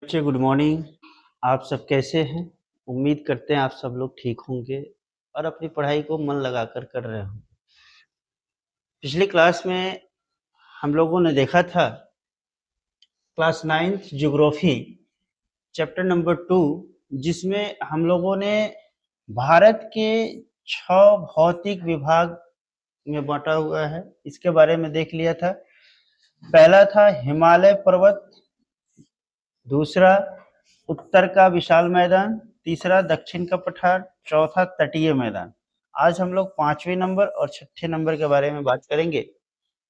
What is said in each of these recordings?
बच्चे good morning. आप सब कैसे हैं? उम्मीद करते हैं आप सब लोग ठीक होंगे और अपनी पढ़ाई को मन लगाकर कर रहे होंगे। पिछली क्लास में हम लोगों ने देखा था class 9th geography chapter number 2, जिसमें हम लोगों ने भारत के 6 भौतिक विभाग में बांटा हुआ है, इसके बारे में देख लिया था। पहला था हिमालय पर्वत, दूसरा उत्तर का विशाल मैदान, तीसरा दक्षिण का पठार, चौथा तटीय मैदान। आज हम लोग 5वें नंबर और 6ठे नंबर के बारे में बात करेंगे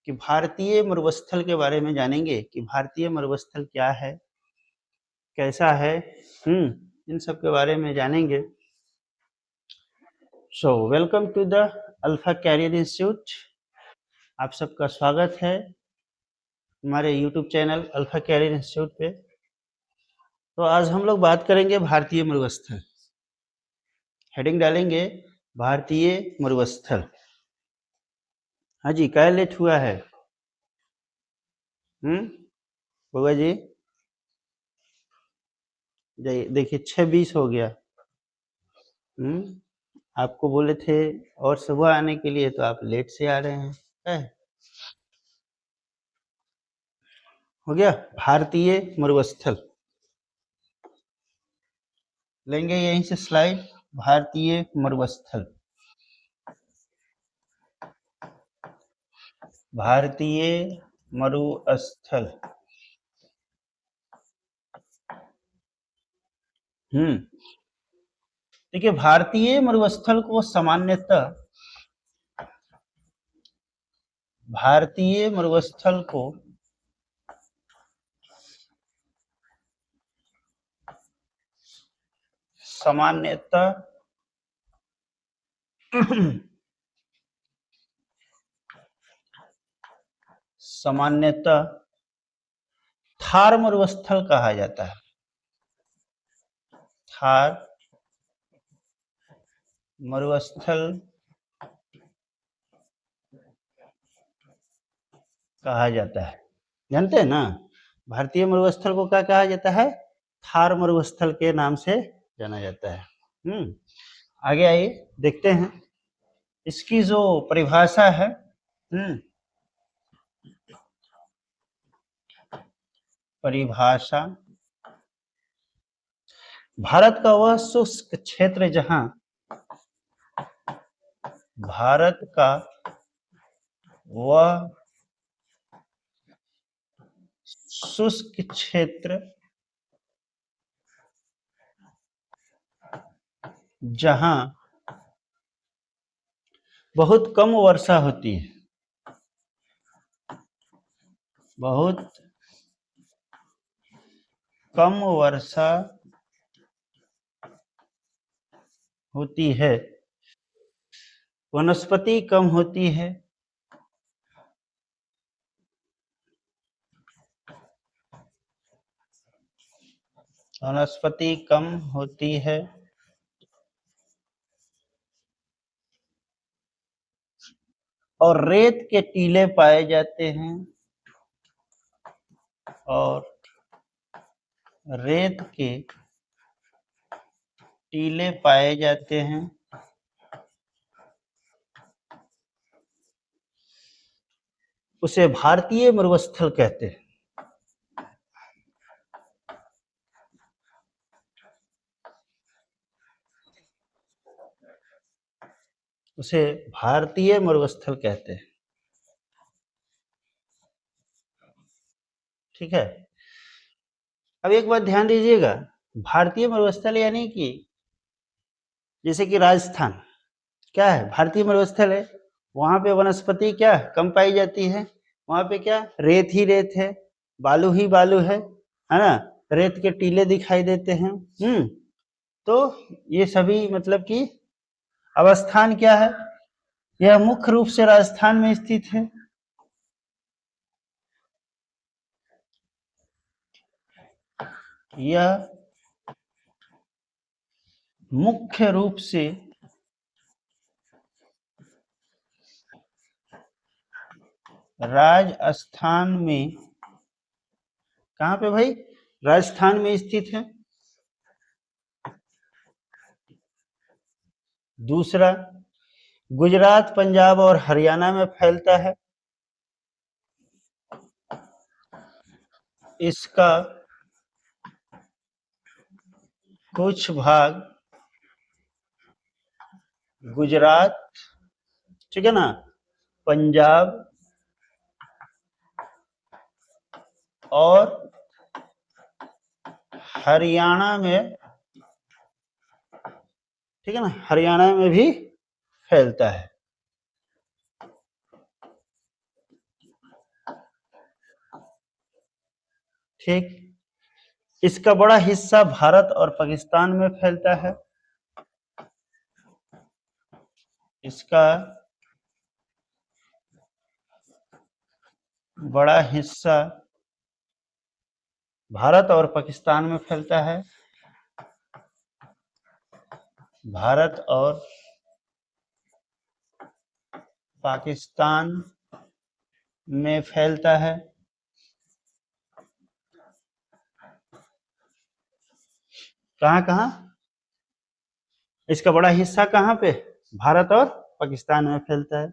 कि भारतीय मरुस्थल के बारे में जानेंगे कि भारतीय मरुस्थल क्या है, कैसा है, इन सब के बारे में जानेंगे। So welcome to the Alpha Career Institute. आप सबका स्वागत है हमारे YouTube channel Alpha Career Institute पे। तो आज हम लोग बात करेंगे भारतीय मरुस्थल। हेडिंग डालेंगे भारतीय मरुस्थल। हाँ जी, क्या लेट हुआ है? बउआ जी, देखिए 6:20 हो गया। आपको बोले थे और सुबह आने के लिए, तो आप लेट से आ रहे हैं। हो गया भारतीय मरुस्थल। लेंगे यहीं से स्लाइड। भारतीय मरुस्थल, भारतीय मरुस्थल। देखिए भारतीय मरुस्थल को सामान्यतः, भारतीय मरुस्थल को सामान्यतः सामान्यतः थार मरुस्थल कहा जाता है। थार मरुस्थल कहा जाता है। जानते हैं ना, भारतीय मरुस्थल को क्या कहा जाता है? थार मरुस्थल के नाम से जाना जाता है। आगे आइए देखते हैं इसकी जो परिभाषा है। परिभाषा, भारत का वह शुष्क क्षेत्र जहां, भारत का वह शुष्क क्षेत्र जहां बहुत कम वर्षा होती है, बहुत कम वर्षा होती है, वनस्पति कम होती है, वनस्पति कम होती है और रेत के टीले पाए जाते हैं, और रेत के टीले पाए जाते हैं। उसे भारतीय मरुस्थल कहते हैं। उसे भारतीय मरुस्थल कहते हैं। ठीक है, अब एक बात ध्यान दीजिएगा, भारतीय मरुस्थल यानी कि जैसे कि राजस्थान क्या है? भारतीय मरुस्थल है। वहां पे वनस्पति क्या कम पाई जाती है, वहां पे क्या रेत ही रेत है, बालू ही बालू है ना, रेत के टीले दिखाई देते हैं। तो ये सभी मतलब कि अवस्थान क्या है, यह मुख्य रूप से राजस्थान में स्थित है। यह मुख्य रूप से राजस्थान में, कहाँ पे भाई? राजस्थान में स्थित है। दूसरा, गुजरात, पंजाब और हरियाणा में फैलता है। इसका कुछ भाग गुजरात, ठीक है ना, पंजाब और हरियाणा में, ठीक है ना, हरियाणा में भी फैलता है। ठीक। इसका बड़ा हिस्सा भारत और पाकिस्तान में फैलता है। इसका बड़ा हिस्सा भारत और पाकिस्तान में फैलता है। भारत और पाकिस्तान में फैलता है। कहाँ कहाँ? इसका बड़ा हिस्सा कहाँ पे? भारत और पाकिस्तान में फैलता है।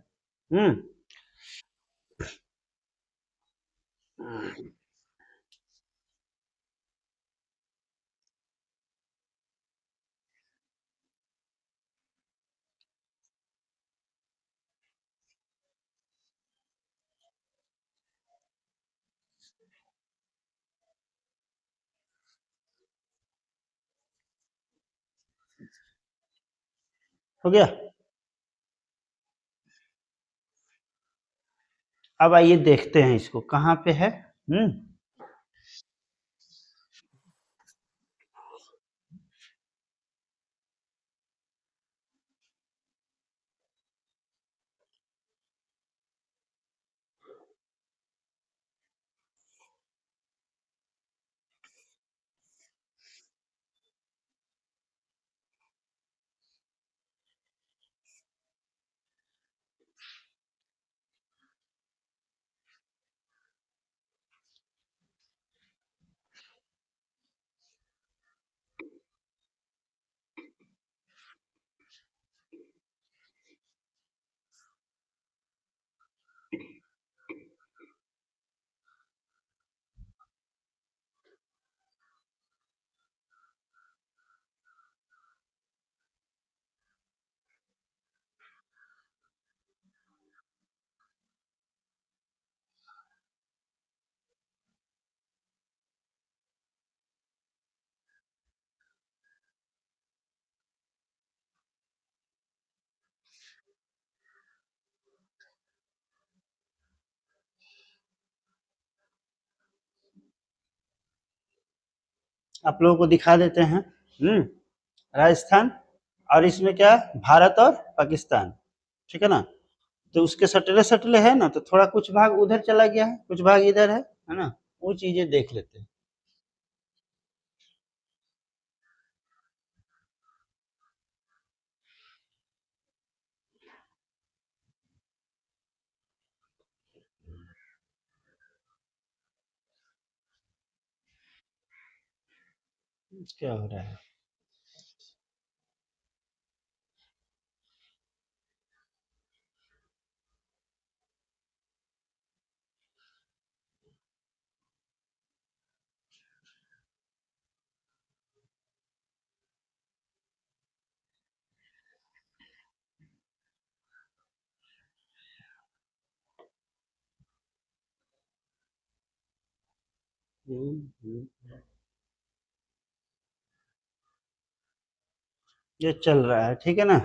हो गया। अब आइए देखते हैं इसको कहाँ पे है। हम्म। आप लोगों को दिखा देते हैं। राजस्थान, और इसमें क्या है? भारत और पाकिस्तान, ठीक है ना। तो उसके सटले सटले है ना, तो थोड़ा कुछ भाग उधर चला गया है, कुछ भाग इधर है ना। वो चीजें देख लेते हैं। क्या हो रहा है? ये चल रहा है, ठीक है ना।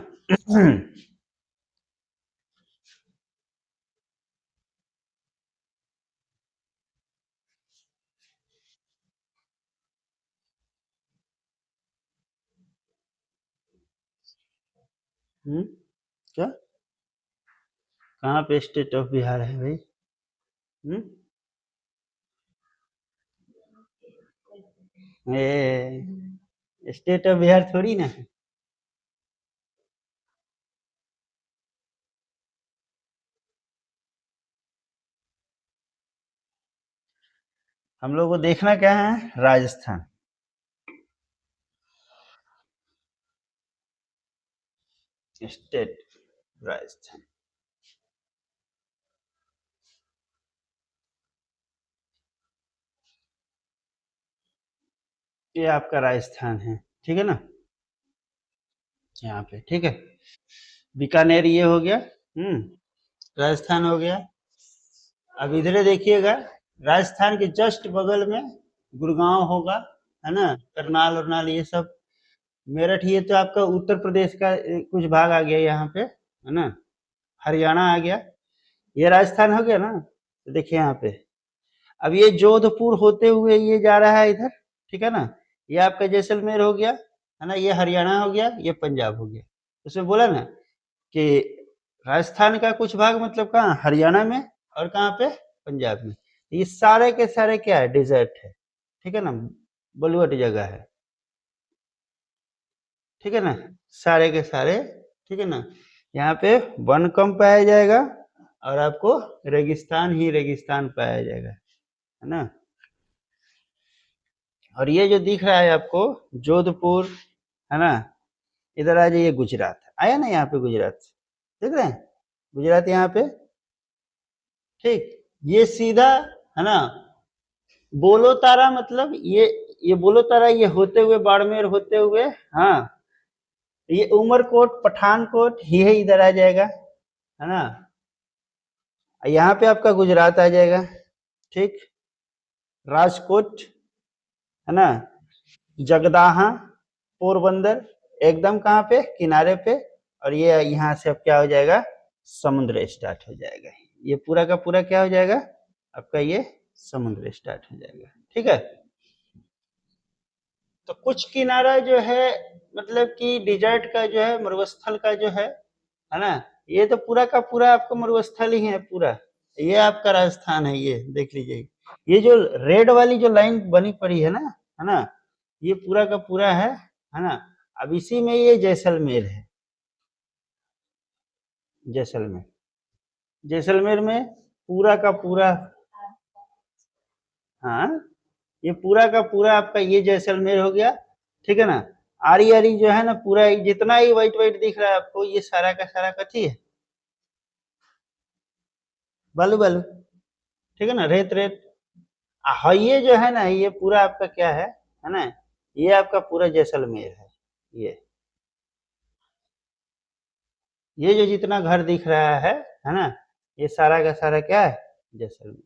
क्या? कहाँ पे स्टेट ऑफ बिहार है भाई? हम्म। ये स्टेट ऑफ बिहार थोड़ी ना है। हम लोग को देखना क्या है, राजस्थान। स्टेट राजस्थान। ये आपका राजस्थान है, ठीक है ना, यहाँ पे, ठीक है। बीकानेर ये हो गया, राजस्थान हो गया। अब इधर देखिएगा, राजस्थान के जस्ट बगल में गुड़गांव होगा, है ना, करनाल वरनाल ये सब, मेरठ ये तो आपका उत्तर प्रदेश का कुछ भाग आ गया यहाँ पे, है ना, हरियाणा आ गया, ये राजस्थान हो गया ना। तो देखिए यहाँ पे, अब ये जोधपुर होते हुए ये जा रहा है इधर, ठीक है ना, ये आपका जैसलमेर हो गया, है ना, ये हरियाणा हो गया, ये पंजाब हो गया। उसमें बोला ना कि राजस्थान का कुछ भाग मतलब कहाँ, हरियाणा में, और कहाँ पे, पंजाब में। ये सारे के सारे क्या है, डिजर्ट है, ठीक है ना, बलुअट जगह है, ठीक है ना, सारे के सारे, ठीक है ना। यहाँ पे वन कम पाया जाएगा और आपको रेगिस्तान ही रेगिस्तान पाया जाएगा, है ना। और ये जो दिख रहा है आपको, जोधपुर, है ना, इधर आ जाइए, गुजरात आया ना यहाँ पे, गुजरात देख रहे हैं, गुजरात यहाँ पे, ठीक। ये सीधा, है ना, बोलो तारा मतलब ये बोलो तारा, ये होते हुए बाड़मेर होते हुए, हाँ, ये उमरकोट पठानकोट ये इधर आ जाएगा, है ना। यहाँ पे आपका गुजरात आ जाएगा, ठीक। राजकोट, है ना, जगदाहा, पोरबंदर, एकदम कहाँ पे, किनारे पे। और ये यहाँ से अब क्या हो जाएगा, समुद्र स्टार्ट हो जाएगा, ये पूरा का पूरा क्या हो जाएगा आपका, ये समुद्र स्टार्ट हो जाएगा, ठीक है। तो कुछ किनारा जो है, मतलब कि डिजर्ट का जो है, मरुस्थल का जो है ना, ये तो पूरा का पूरा आपका मरुस्थल ही है पूरा। ये आपका राजस्थान है, ये देख लीजिए, ये जो रेड वाली जो लाइन बनी पड़ी है ना, ये पूरा का पूरा है ना। अब इसी में ये जैसलमेर है, जैसलमेर, जैसलमेर में पूरा का पूरा, हाँ, ये पूरा का पूरा आपका ये जैसलमेर हो गया, ठीक है ना। आरी आरी जो है ना, पूरा जितना ही व्हाइट व्हाइट दिख रहा है आपको, ये सारा का सारा कथी है, बालू बालू, ठीक है ना, रेत रेत। हाँ, ये जो है ना, ये पूरा आपका क्या है ना, ये आपका पूरा जैसलमेर है। ये जो जितना घर दिख रहा है ना, ये सारा का सारा क्या है, जैसलमेर,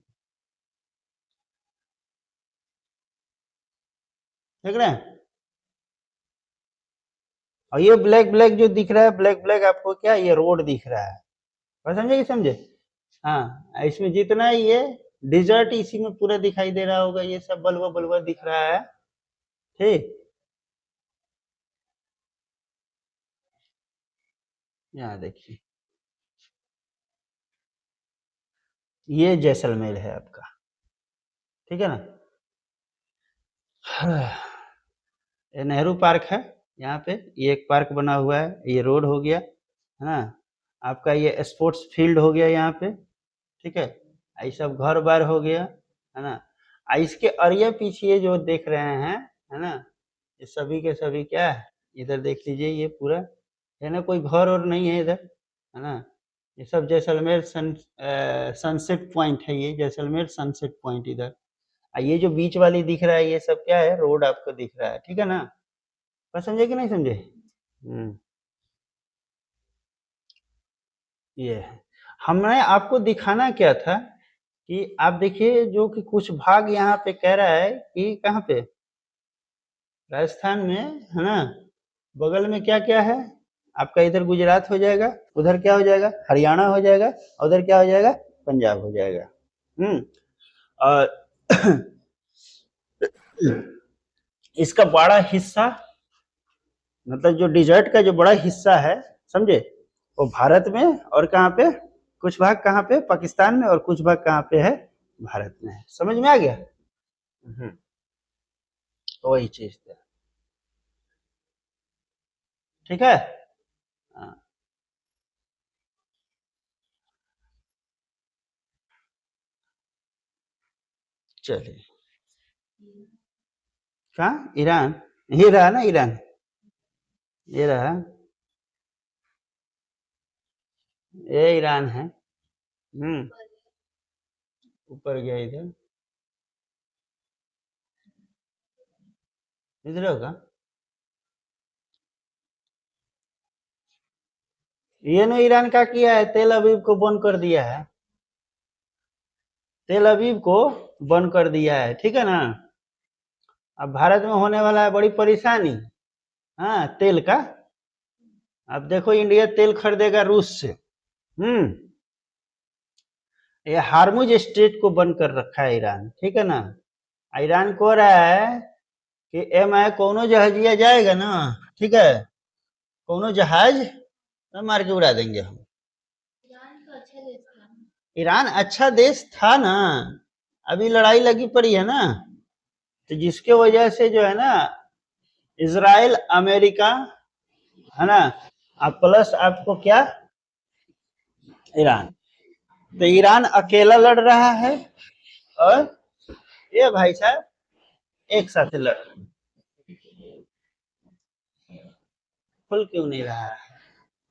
देख रहे हैं। और ये ब्लैक ब्लैक जो दिख रहा है, ब्लैक ब्लैक आपको क्या, ये रोड दिख रहा है, और समझे कि समझे। हाँ, इसमें जितना ये डिजर्ट इसी में पूरा दिखाई दे रहा होगा, ये सब बलुआ बलुआ दिख रहा है, ठीक। यहाँ देखिए, ये जैसलमेर है आपका, ठीक है ना। ये नेहरू पार्क है, यहाँ पे ये एक पार्क बना हुआ है, ये रोड हो गया, है ना। आपका ये स्पोर्ट्स फील्ड हो गया यहाँ पे, ठीक है। ये सब घर बार हो गया, है ना। इसके अरिया पीछे जो देख रहे हैं, है ना, ये सभी के सभी क्या है, इधर देख लीजिए, ये पूरा है ना, कोई घर और नहीं है इधर, है ना। ये सब जैसलमेर सनसेट पॉइंट है, ये जैसलमेर सनसेट पॉइंट इधर। ये जो बीच वाली दिख रहा है, ये सब क्या है, रोड आपको दिख रहा है, ठीक है ना। बात समझे कि नहीं समझे। हम्म, ये है। हमने आपको दिखाना क्या था, कि आप देखिए, जो कि कुछ भाग यहाँ पे कह रहा है कि कहाँ पे, राजस्थान में, है ना, बगल में क्या क्या है आपका, इधर गुजरात हो जाएगा, उधर क्या हो जाएगा, हरियाणा हो जाएगा, उधर क्या हो जाएगा, पंजाब हो जाएगा। हम्म। और इसका बड़ा हिस्सा, मतलब जो डिजर्ट का जो बड़ा हिस्सा है, समझे, वो भारत में, और कहाँ पे, कुछ भाग कहाँ पे, पाकिस्तान में, और कुछ भाग कहाँ पे है, भारत में है। समझ में आ गया। तो वही चीज था, ठीक है। हाँ, चलिए। कहाँ ईरान? ये रहा ना ईरान, ये रहा, ये ईरान है। हम्म। ऊपर गया इधर, इधर होगा। ये ने ईरान का किया है, तेल अवीव को बंद कर दिया है, तेल अवीव को बंद कर दिया है, ठीक है ना। अब भारत में होने वाला है बड़ी परेशानी, हाँ तेल का। अब देखो इंडिया तेल खरीदेगा रूस से। हम्म। ये हार्मुज स्ट्रेट को बंद कर रखा है ईरान, ठीक है ना। ईरान को रहा है कि एम आई कोनो जहाजिया जाएगा ना, ठीक है, कोनो जहाज तो मार के उड़ा देंगे हम। ईरान अच्छा देश था ना, अभी लड़ाई लगी पड़ी है ना, तो जिसके वजह से जो है ना, इसराइल अमेरिका, है ना, अब प्लस आपको क्या, ईरान, तो ईरान अकेला लड़ रहा है और ये भाई साहब एक साथ लड़, खुल क्यों नहीं रहा है?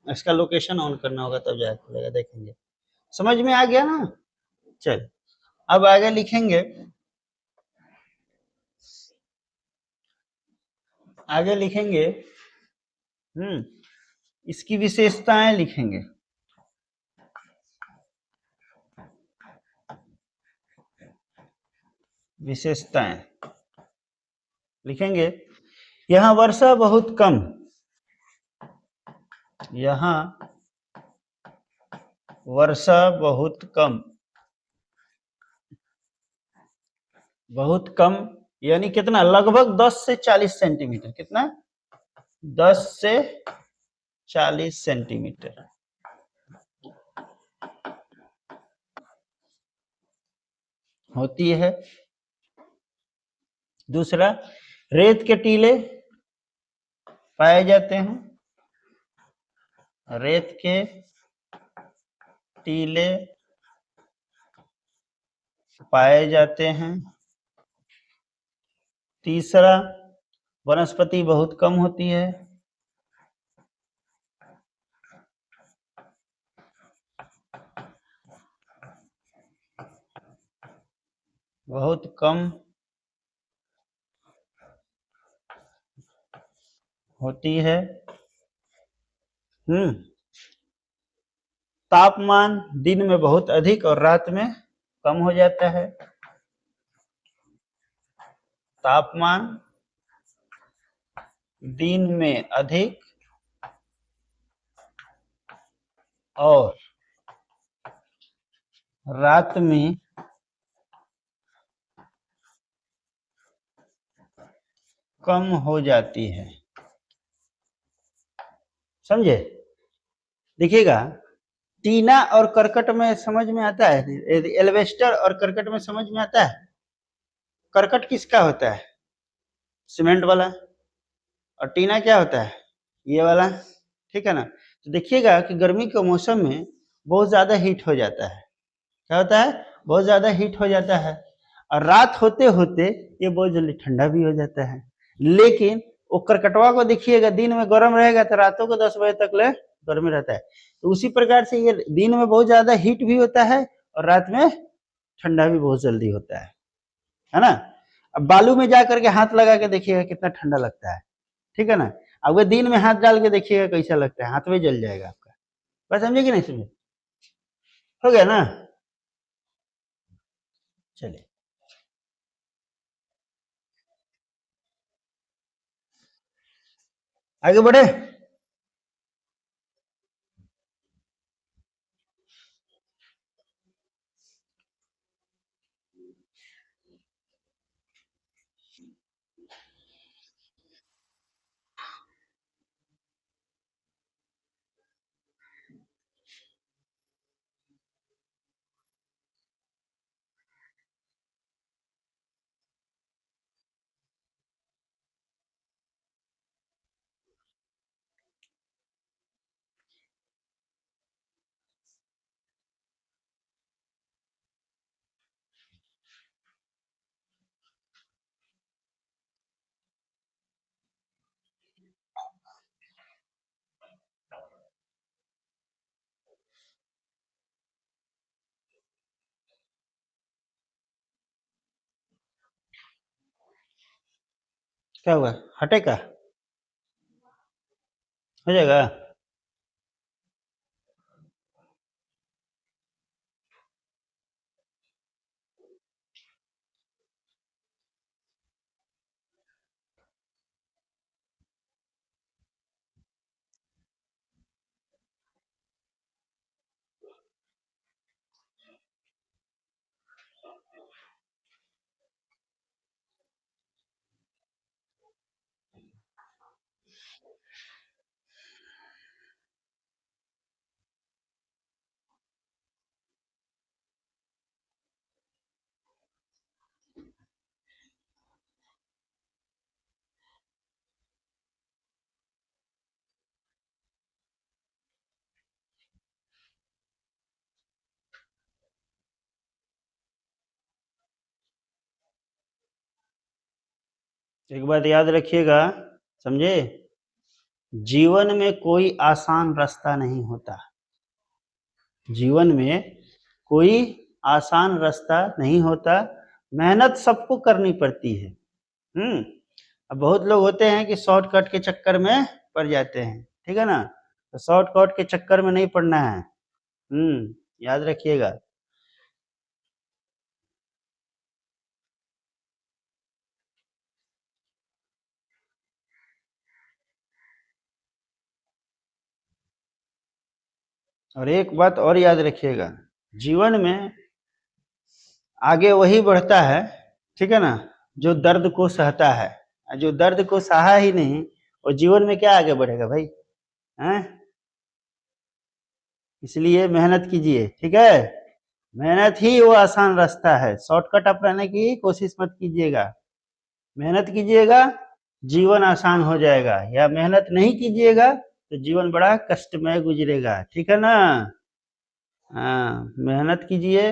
इसका लोकेशन ऑन करना होगा तब जाकर खुलेगा, देखेंगे। समझ में आ गया ना? चल, अब आगे लिखेंगे, आगे लिखेंगे। हम्म। इसकी विशेषताएं लिखेंगे, विशेषताएं लिखेंगे। यहाँ वर्षा बहुत कम, यहाँ वर्षा बहुत कम, बहुत कम यानी कितना, लगभग 10 से 40 सेंटीमीटर, कितना, 10 से 40 सेंटीमीटर होती है। दूसरा, रेत के टीले पाए जाते हैं, रेत के टीले पाए जाते हैं। तीसरा, वनस्पति बहुत कम होती है, बहुत कम होती है। हम्म। तापमान दिन में बहुत अधिक और रात में कम हो जाता है, तापमान दिन में अधिक और रात में कम हो जाती है, समझे? देखिएगा, टीना और करकट में समझ में आता है, एल्वेस्टर और करकट में समझ में आता है। करकट किसका होता है, सीमेंट वाला, और टीना क्या होता है, ये वाला, ठीक है ना। तो देखिएगा कि गर्मी के मौसम में बहुत ज्यादा हीट हो जाता है, क्या होता है, बहुत ज्यादा हीट हो जाता है, और रात होते होते ये बहुत जल्दी ठंडा भी हो जाता है। लेकिन वो करकटवा को देखिएगा, दिन में गर्म रहेगा तो रातों को 10 बजे तक ले गर्मी रहता है। तो उसी प्रकार से ये दिन में बहुत ज्यादा हीट भी होता है और रात में ठंडा भी बहुत जल्दी होता है ना। अब बालू में जा करके हाथ लगा के देखिएगा कितना ठंडा लगता है, ठीक है ना। अब वो दिन में हाथ डाल के देखिएगा कैसा लगता है, हाथ में जल जाएगा आपका। बस समझे कि नहीं समझे? हो गया ना? चलिए आगे बढ़े। क्या हुआ, हटेगा, हो जाएगा। एक बात याद रखिएगा, समझे, जीवन में कोई आसान रास्ता नहीं होता। जीवन में कोई आसान रास्ता नहीं होता, मेहनत सबको करनी पड़ती है। अब बहुत लोग होते हैं कि शॉर्टकट के चक्कर में पड़ जाते हैं, ठीक है ना, तो शॉर्टकट के चक्कर में नहीं पड़ना है। याद रखिएगा। और एक बात और याद रखिएगा, जीवन में आगे वही बढ़ता है, ठीक है ना, जो दर्द को सहता है। जो दर्द को सहा ही नहीं, और जीवन में क्या आगे बढ़ेगा भाई, हैं? इसलिए मेहनत कीजिए, ठीक है। मेहनत ही वो आसान रास्ता है, शॉर्टकट अपनाने की कोशिश मत कीजिएगा। मेहनत कीजिएगा, जीवन आसान हो जाएगा, या मेहनत नहीं कीजिएगा तो जीवन बड़ा कष्टमय गुजरेगा, ठीक है ना। हाँ, मेहनत कीजिए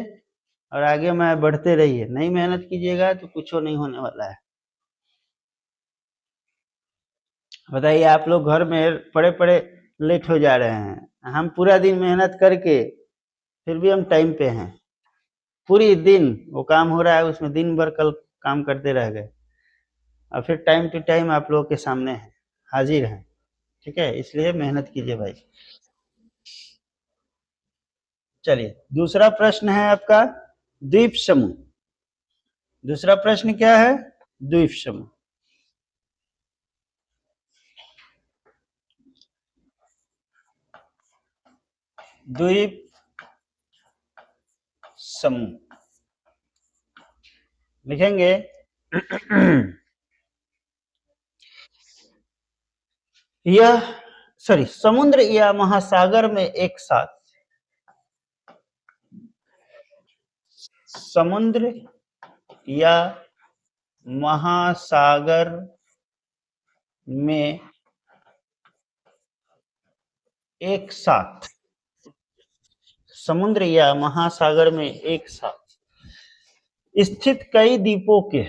और आगे में बढ़ते रहिए। नहीं मेहनत कीजिएगा तो कुछ नहीं होने वाला है। बताइए, आप लोग घर में पड़े पड़े लेट हो जा रहे हैं, हम पूरा दिन मेहनत करके फिर भी हम टाइम पे हैं। पूरी दिन वो काम हो रहा है, उसमें दिन भर कल काम करते रह गए, और फिर टाइम टू टाइम आप लोगों के सामने है, हाजिर हैं, ठीक है। इसलिए मेहनत कीजिए भाई। चलिए, दूसरा प्रश्न है आपका, द्वीप समूह। दूसरा प्रश्न क्या है, द्वीप समूह। द्वीप समूह लिखेंगे। यह, सॉरी, समुद्र या महासागर में एक साथ, समुद्र या महासागर में एक साथ, समुद्र या महासागर में एक साथ स्थित कई द्वीपों के,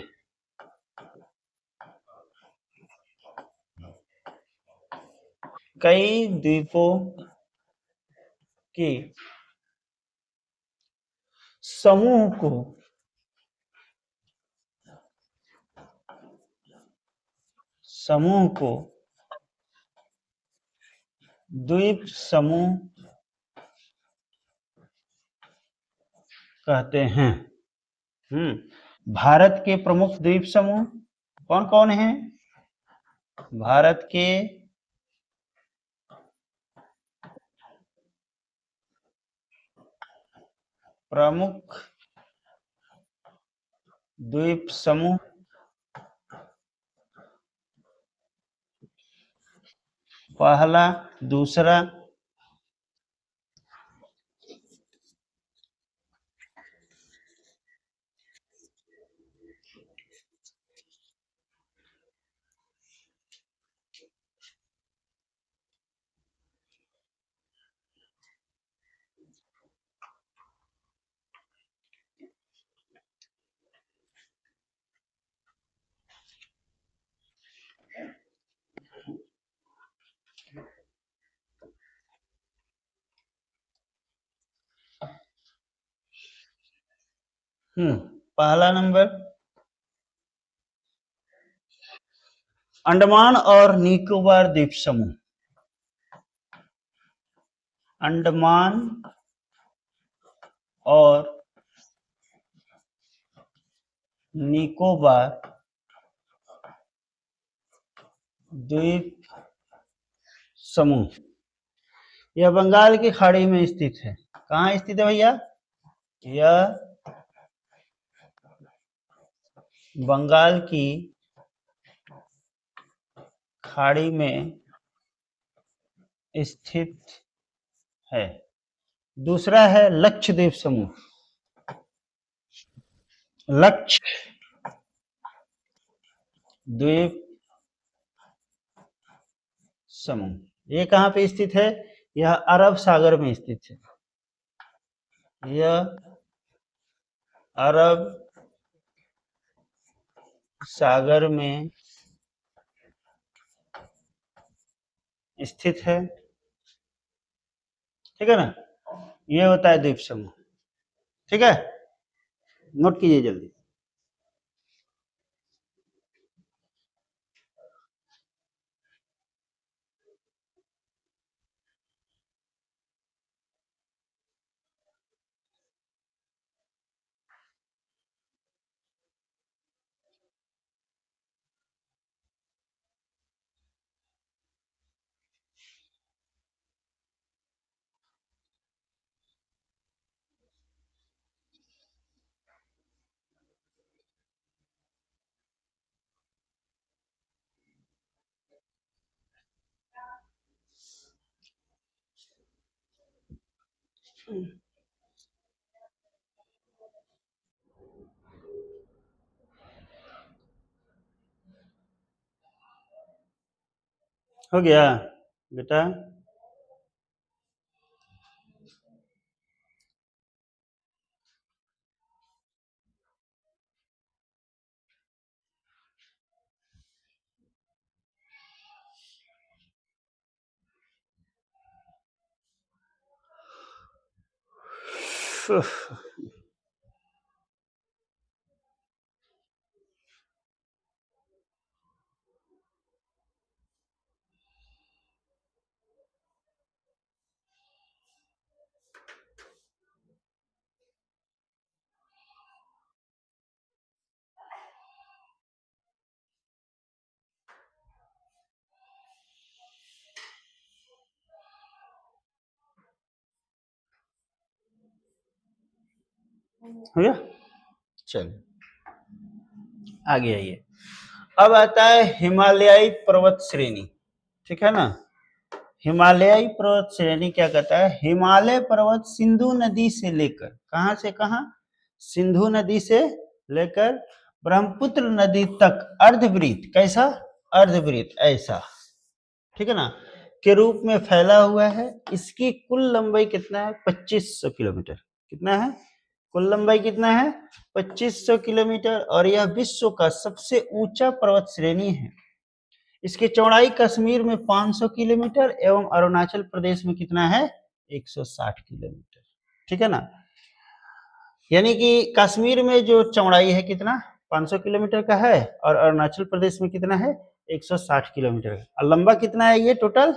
कई द्वीपों के समूह को समूह को द्वीप समूह कहते हैं। भारत के प्रमुख द्वीप समूह कौन कौन हैं? भारत के प्रमुख द्वीप समूह, पहला, दूसरा, पहला नंबर अंडमान और निकोबार द्वीप समूह, अंडमान और निकोबार द्वीप समूह, यह बंगाल की खाड़ी में स्थित है। कहाँ स्थित है भैया? यह बंगाल की खाड़ी में स्थित है। दूसरा है लक्षद्वीप समूह, लक्षद्वीप समूह, ये कहाँ पे स्थित है? यह अरब सागर में स्थित है। यह अरब सागर में स्थित है, ठीक है ना। ये होता है द्वीप समूह, ठीक है, नोट कीजिए जल्दी। हो गया बेटा? हो गया, चलिए आगे आइए। अब आता है हिमालयी पर्वत श्रेणी, ठीक है ना। हिमालयी पर्वत श्रेणी क्या कहता है? हिमालय पर्वत सिंधु नदी से लेकर, कहां से कहां? सिंधु नदी से लेकर ब्रह्मपुत्र नदी तक अर्धवृत्त, कैसा? अर्धवृत्त ऐसा, ठीक है ना, के रूप में फैला हुआ है। इसकी कुल लंबाई कितना है? 2500 किलोमीटर। कितना है? कुल लंबाई कितना है? 2500 किलोमीटर। और यह विश्व का सबसे ऊंचा पर्वत श्रेणी है। इसकी चौड़ाई कश्मीर में 500 किलोमीटर एवं अरुणाचल प्रदेश में कितना है? 160 किलोमीटर, ठीक है ना। यानी कि कश्मीर में जो चौड़ाई है कितना? 500 किलोमीटर का है, और अरुणाचल प्रदेश में कितना है? 160 किलोमीटर का। और लंबा कितना है ये? Total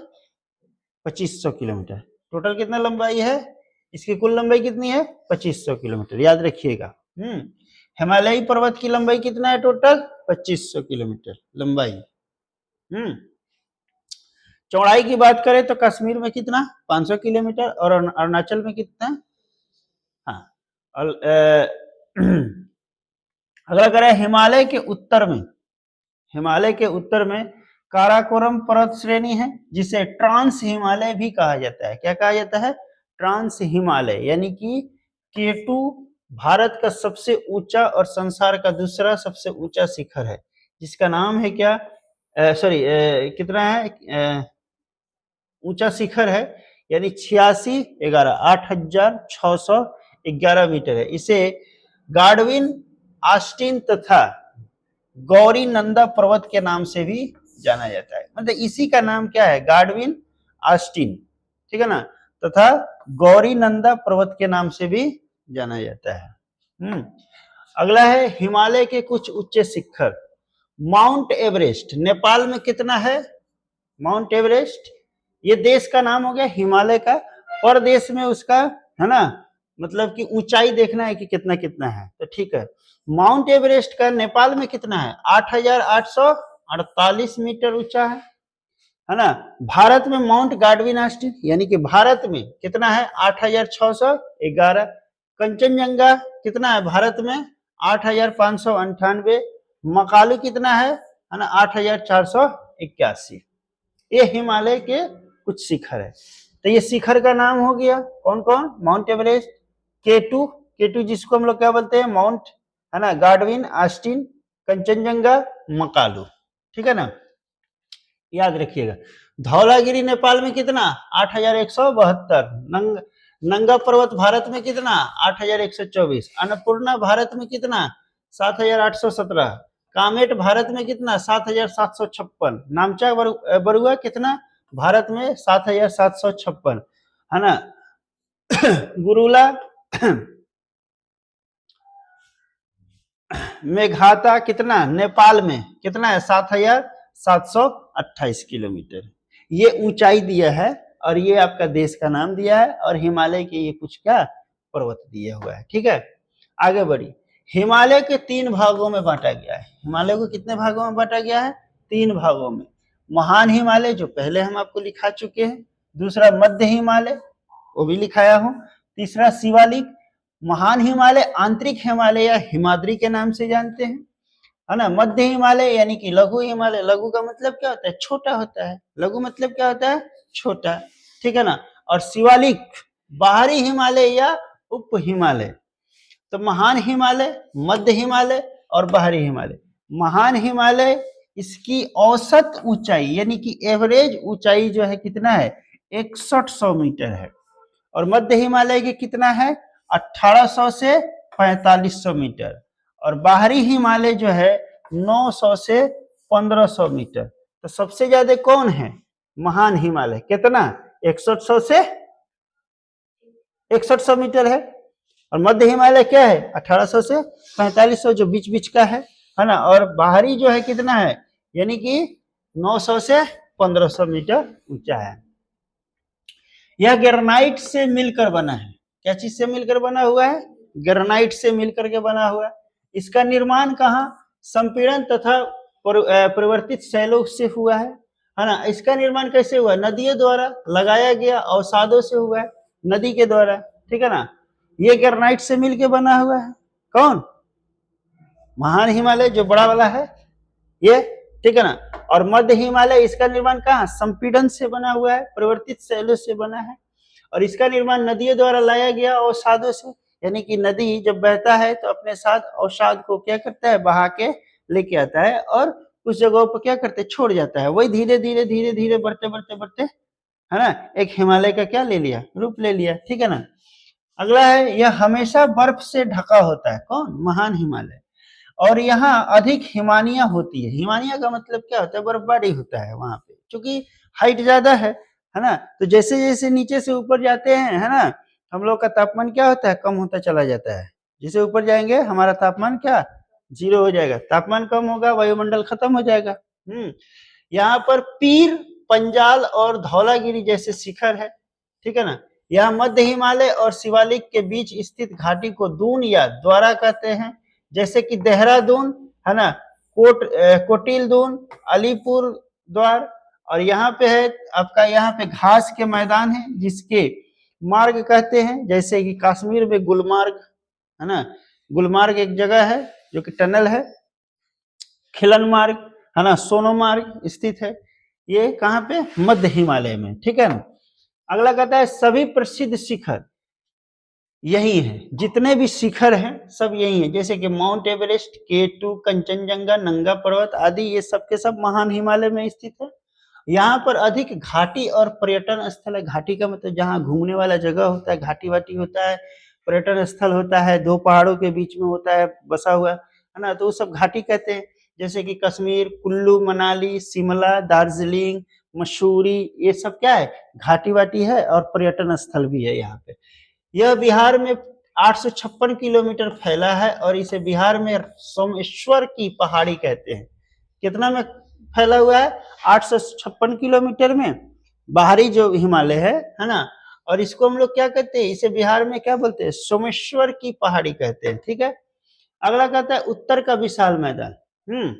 2500 kilometre. टोटल कितना लंबाई है? इसकी कुल लंबाई कितनी है? 2500 किलोमीटर, याद रखिएगा। हिमालयी पर्वत की लंबाई कितना है? टोटल 2500 किलोमीटर लंबाई। चौड़ाई की बात करें तो कश्मीर में कितना? 500 किलोमीटर, और अरुणाचल में कितना? हाँ। और अगला करें हिमालय के उत्तर में, हिमालय के उत्तर में काराकोरम पर्वत श्रेणी है, जिसे ट्रांस हिमालय भी कहा जाता है। क्या कहा जाता है? ट्रांस हिमालय। यानी कि केटू भारत का सबसे ऊंचा और संसार का दूसरा सबसे ऊंचा शिखर है, जिसका नाम है क्या? सॉरी, कितना है? ऊंचा शिखर है, यानी 8611 मीटर है। इसे गाडविन आस्टिन तथा गौरी नंदा पर्वत के नाम से भी जाना जाता है। मतलब इसी का नाम क्या है? गाडविन आस्टिन, ठीक है ना, तथा गौरी नंदा पर्वत के नाम से भी जाना जाता है। अगला है हिमालय के कुछ उच्च शिखर। माउंट एवरेस्ट नेपाल में कितना है? माउंट एवरेस्ट ये देश का नाम हो गया, हिमालय का, और देश में उसका है ना, मतलब कि ऊंचाई देखना है कि कितना कितना है। तो ठीक है, माउंट एवरेस्ट का नेपाल में कितना है? 8,848 मीटर ऊंचा है ना। भारत में माउंट गार्डविन ऑस्टिन यानी कि भारत में कितना है? 8,611। कंचनजंगा कितना है भारत में? 8,598। मकालू कितना है ना? 8,481। ये हिमालय के कुछ शिखर है। तो ये शिखर का नाम हो गया कौन कौन? माउंट एवरेस्ट, K2, K2 जिसको हम लोग क्या बोलते हैं? माउंट है ना, गार्डविन ऑस्टिन, कंचनजंगा, मकालू। ठीक है ना, याद रखिएगा। धौलागिरी नेपाल में कितना? 8,172। नंगा पर्वत भारत में कितना? 8,124। अन्नपूर्णा भारत में कितना? 7,817। कामेट भारत में कितना? 7,756। नामचा बरुआ कितना भारत में? 7,756 है ना। गुरुला मेघाता कितना? नेपाल में कितना है? 7,728 किलोमीटर। ये ऊंचाई दिया है और ये आपका देश का नाम दिया है और हिमालय के ये कुछ क्या पर्वत दिया हुआ है। ठीक है, आगे बढ़ी। हिमालय के 3 भागों में बांटा गया है। हिमालय को कितने भागों में बांटा गया है? 3 भागों में। महान हिमालय जो पहले हम आपको लिखा चुके हैं, दूसरा मध्य हिमालय वो भी लिखाया हूं, तीसरा शिवालिक। महान हिमालय आंतरिक हिमालय या हिमाद्री के नाम से जानते हैं, है ना। मध्य हिमालय यानी कि लघु हिमालय। लघु का मतलब क्या होता है? छोटा होता है। लघु मतलब क्या होता है? छोटा। ठीक है ना। और शिवालिक बाहरी हिमालय या उप हिमालय। तो महान हिमालय, मध्य हिमालय और बाहरी हिमालय। महान हिमालय इसकी औसत ऊंचाई यानी कि एवरेज ऊंचाई जो है कितना है? 6100 मीटर है। और मध्य हिमालय के कितना है? 1800 से 4500 मीटर। और बाहरी हिमालय जो है 900 से 1500 मीटर। तो सबसे ज्यादा कौन है? महान हिमालय। कितना? 6100 से 6100 मीटर है। और मध्य हिमालय क्या है? 1800 से 4500 जो बीच बीच का है ना। और बाहरी जो है कितना है? यानी कि 900 से 1500 मीटर ऊंचा है। यह ग्रेनाइट से मिलकर बना है। क्या चीज से मिलकर बना हुआ है? ग्रेनाइट से मिलकर के बना हुआ है। इसका निर्माण कहाँ? संपीड़न तथा परिवर्तित शैलों से हुआ है ना। इसका निर्माण कैसे हुआ? नदियों द्वारा लगाया गया अवसादों से हुआ है, नदी के द्वारा। ठीक है ना। ये ग्रेनाइट से मिलकर बना हुआ है। कौन? महान हिमालय जो बड़ा वाला है ये। ठीक है ना। और मध्य हिमालय इसका निर्माण कहाँ? संपीड़न से बना हुआ है, परिवर्तित शैलों से बना है। और इसका निर्माण नदियों द्वारा लाया गया अवसादों से, यानी कि नदी जब बहता है तो अपने साथ अवसाद को क्या करता है? बहा के लेके आता है और कुछ जगहों पर क्या करते? छोड़ जाता है। वही धीरे धीरे धीरे धीरे बढ़ते बढ़ते बढ़ते है ना एक हिमालय का क्या ले लिया? रूप ले लिया। ठीक है ना। अगला है, यह हमेशा बर्फ से ढका होता है। कौन? महान हिमालय। और यहाँ अधिक हिमानिया होती है। हिमानिया का मतलब क्या होता है? बर्फबारी होता है वहां पे, क्योंकि हाइट ज्यादा है ना। तो जैसे जैसे नीचे से ऊपर जाते हैं है ना, हम लोग का तापमान क्या होता है? कम होता चला जाता है। जैसे ऊपर जाएंगे हमारा तापमान क्या? 0 हो जाएगा। तापमान कम होगा, वायुमंडल खत्म हो जाएगा। यहाँ पर पीर, पंजाल और धौलागिरी जैसे शिखर है। ठीक है ना। यह मध्य हिमालय और शिवालिक के बीच स्थित घाटी को दून या द्वारा कहते हैं। जैसे कि देहरादून है ना, कोटिल दून, अलीपुर द्वार। और यहाँ पे है आपका, यहाँ पे घास के मैदान है जिसके मार्ग कहते हैं। जैसे कि कश्मीर में गुलमार्ग है ना, गुलमार्ग एक जगह है जो कि टनल है। खिलन मार्ग है ना, सोनोमार्ग स्थित है। ये कहाँ पे? मध्य हिमालय में। ठीक है ना। अगला कहता है सभी प्रसिद्ध शिखर यही है। जितने भी शिखर हैं सब यही है। जैसे कि माउंट एवरेस्ट, K2, कंचनजंगा, नंगा पर्वत आदि, ये सब के सब महान हिमालय में स्थित है। यहाँ पर अधिक घाटी और पर्यटन स्थल है। घाटी का मतलब जहाँ घूमने वाला जगह होता है, घाटी वाटी होता है, पर्यटन स्थल होता है, 2 पहाड़ों के बीच में होता है बसा हुआ है ना, तो वो सब घाटी कहते हैं। जैसे कि कश्मीर, कुल्लू मनाली, शिमला, दार्जिलिंग, मसूरी, ये सब क्या है? घाटी वाटी है और पर्यटन स्थल भी है यहाँ पे। यह बिहार में 856 किलोमीटर फैला है और इसे बिहार में सोमेश्वर की पहाड़ी कहते हैं। कितना में फैला हुआ है? 856 किलोमीटर में बाहरी जो हिमालय है ना। और इसको हम लोग क्या कहते हैं? इसे बिहार में क्या बोलते हैं? सोमेश्वर की पहाड़ी कहते हैं। ठीक है। अगला कहता है उत्तर का विशाल मैदान।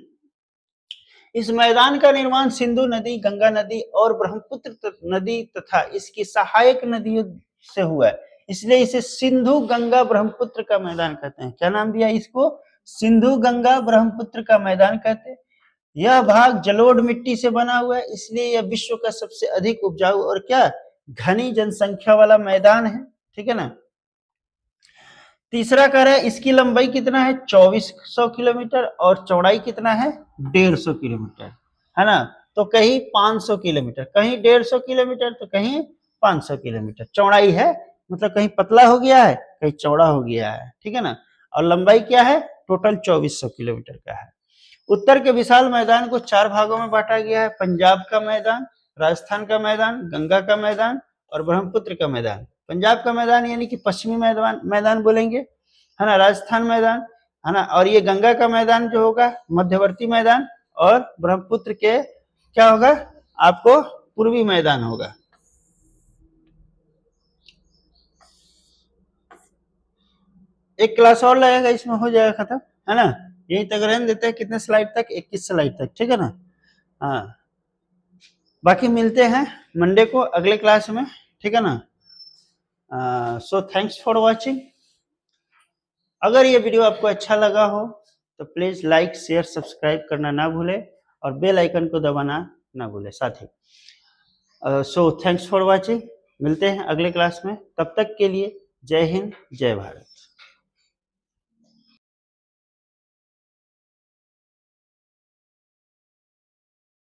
इस मैदान का निर्माण सिंधु नदी, गंगा नदी और ब्रह्मपुत्र नदी तथा इसकी सहायक नदियों से हुआ है, इसलिए इसे सिंधु गंगा ब्रह्मपुत्र का मैदान कहते हैं। क्या नाम दिया इसको? सिंधु गंगा ब्रह्मपुत्र का मैदान कहते हैं। यह भाग जलोढ़ मिट्टी से बना हुआ है, इसलिए यह विश्व का सबसे अधिक उपजाऊ और क्या घनी जनसंख्या वाला मैदान है। ठीक है ना। तीसरा कह रहा है इसकी लंबाई कितना है? 2400 किलोमीटर और चौड़ाई कितना है? 150 किलोमीटर, है ना। तो कहीं 500 किलोमीटर, कहीं 150 किलोमीटर, तो कहीं 500 किलोमीटर चौड़ाई है। मतलब कहीं पतला हो गया है, कहीं चौड़ा हो गया है। ठीक है ना। और लंबाई क्या है? टोटल 2400 किलोमीटर का है। उत्तर के विशाल मैदान को 4 भागों में बांटा गया है: पंजाब का मैदान, राजस्थान का मैदान, गंगा का मैदान और ब्रह्मपुत्र का मैदान। पंजाब का मैदान यानी कि पश्चिमी मैदान बोलेंगे, है ना। राजस्थान मैदान, है ना। और ये गंगा का मैदान जो होगा मध्यवर्ती मैदान, और ब्रह्मपुत्र के क्या होगा? आपको पूर्वी मैदान होगा। एक क्लास और लगेगा, इसमें हो जाएगा खत्म, है ना। यही तक रहने देते हैं। कितने स्लाइड तक? 21 स्लाइड तक। ठीक है ना। हाँ, बाकी मिलते हैं मंडे को अगले क्लास में। ठीक है ना। सो थैंक्स फॉर वॉचिंग। अगर ये वीडियो आपको अच्छा लगा हो तो प्लीज लाइक, शेयर, सब्सक्राइब करना ना भूले और बेल आइकन को दबाना ना भूले साथ ही। So thanks for watching. मिलते हैं अगले क्लास में, तब तक के लिए जय हिंद, जय भारत।